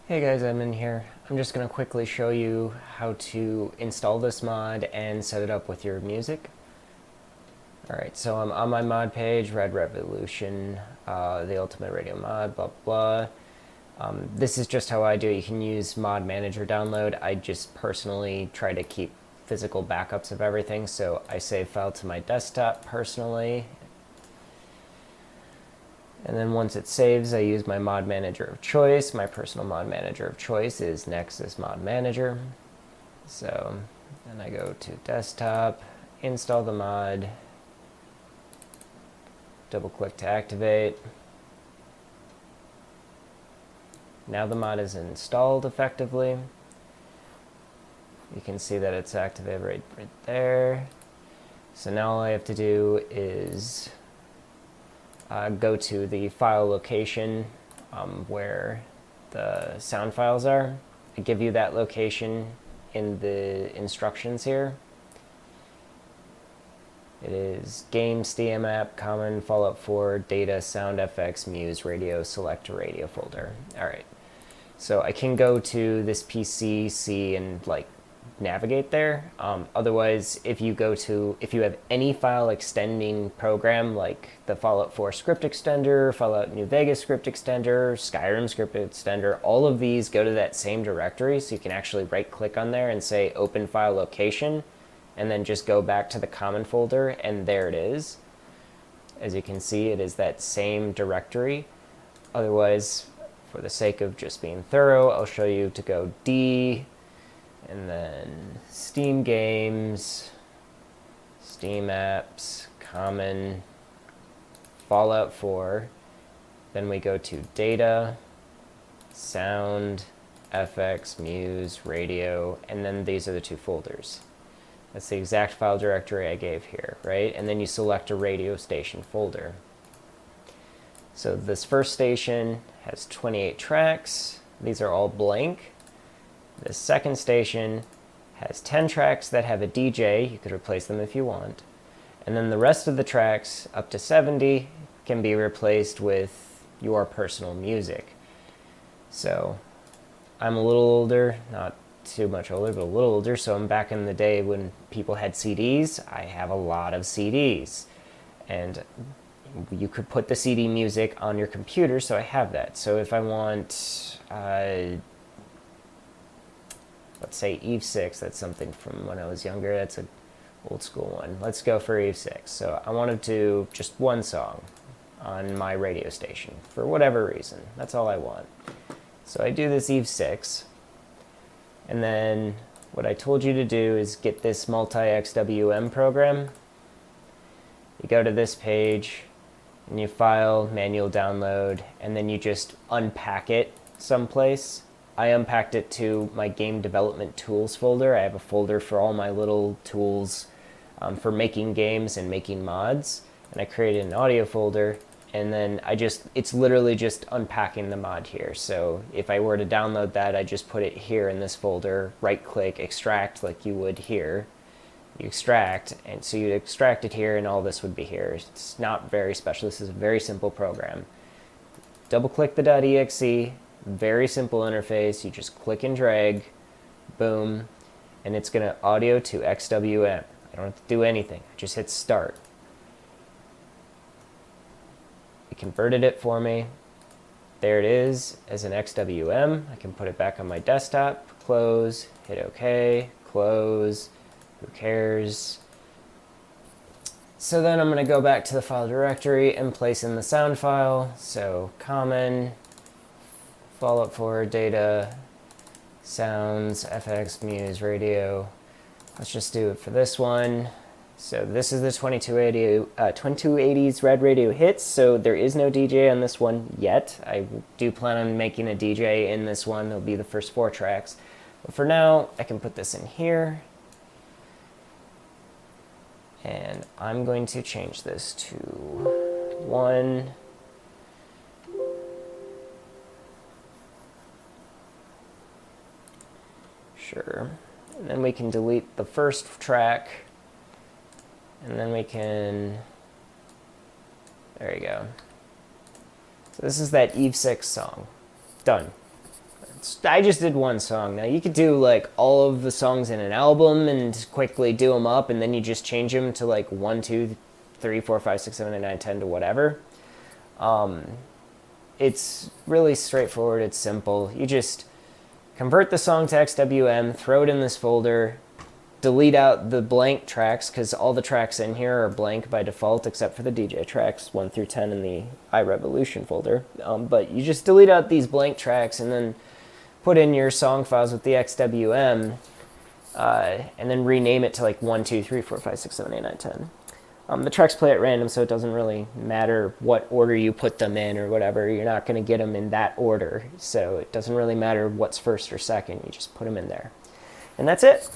Hey guys, Edmund here. I'm just going to quickly show you how to install this mod and set it up with your music. Alright, so I'm on my mod page, Red Revolution, the Ultimate Radio mod, blah blah. This is just how I do it. You can use Mod Manager download. I just personally try to keep physical backups of everything, so I save file to my desktop personally. And then once it saves, I use my mod manager of choice. My personal mod manager of choice is Nexus Mod Manager. So then I go to desktop, install the mod, double click to activate. Now the mod is installed effectively. You can see that it's activated right there. So now all I have to do is go to the file location where the sound files are. I give you that location in the instructions here. It is game, STM app, common, Fallout 4, data, sound FX, Muse, radio, select a radio folder. Alright, so I can go to this PC, see, and like navigate there. Otherwise, if you have any file extending program like the Fallout 4 script extender, Fallout New Vegas script extender, Skyrim script extender, all of these go to that same directory, so you can actually right click on there and say open file location, and then just go back to the common folder, and there it is. As you can see, it is that same directory. Otherwise, for the sake of just being thorough, I'll show you to go D, and then Steam Games, Steam Apps, Common, Fallout 4. Then we go to Data, Sound, FX, Muse, Radio, and then these are the two folders. That's the exact file directory I gave here, right? And then you select a radio station folder. So this first station has 28 tracks. These are all blank. The second station has 10 tracks that have a DJ. You could replace them if you want. And then the rest of the tracks, up to 70, can be replaced with your personal music. So I'm a little older, not too much older, but a little older, so I'm back in the day when people had CDs. I have a lot of CDs. And you could put the CD music on your computer, so I have that. So if I want let's say Eve 6, that's something from when I was younger, that's an old school one. Let's go for Eve 6. So I want to do just one song on my radio station, for whatever reason. That's all I want. So I do this Eve 6, and then what I told you to do is get this multi-XWM program. You go to this page, and you file, manual download, and then you just unpack it someplace. I unpacked it to my game development tools folder. I have a folder for all my little tools for making games and making mods. And I created an audio folder, and then it's literally just unpacking the mod here. So if I were to download that, I just put it here in this folder, right click, extract like you would here. You extract, and so you'd extract it here, and all this would be here. It's not very special. This is a very simple program. Double click the .exe. Very simple interface. You just click and drag, boom, and it's going to audio to XWM. I don't have to do anything. I just hit start. It converted it for me. There it is as an XWM. I can put it back on my desktop, close, hit OK, close, who cares. So then I'm going to go back to the file directory and place in the sound file. So common, Fallout 4, data, sounds, FX, Muse, radio. Let's just do it for this one. So this is the 2280s Red Radio Hits, so there is no DJ on this one yet. I do plan on making a DJ in this one. It'll be the first 4 tracks. But for now, I can put this in here. And I'm going to change this to 1. Sure. And then we can delete the first track. And then we can... There you go. So this is that Eve 6 song. Done. I just did one song. Now you could do like all of the songs in an album and quickly do them up, and then you just change them to like 1, 2, 3, 4, 5, 6, 7, 8, 9, 10 to whatever. It's really straightforward. It's simple. You just convert the song to XWM, throw it in this folder, delete out the blank tracks, because all the tracks in here are blank by default except for the DJ tracks 1 through 10 in the iRevolution folder. But you just delete out these blank tracks and then put in your song files with the XWM, and then rename it to like 1, 2, 3, 4, 5, 6, 7, 8, 9, 10. The tracks play at random, so it doesn't really matter what order you put them in or whatever. You're not going to get them in that order, so it doesn't really matter what's first or second. You just put them in there. And that's it.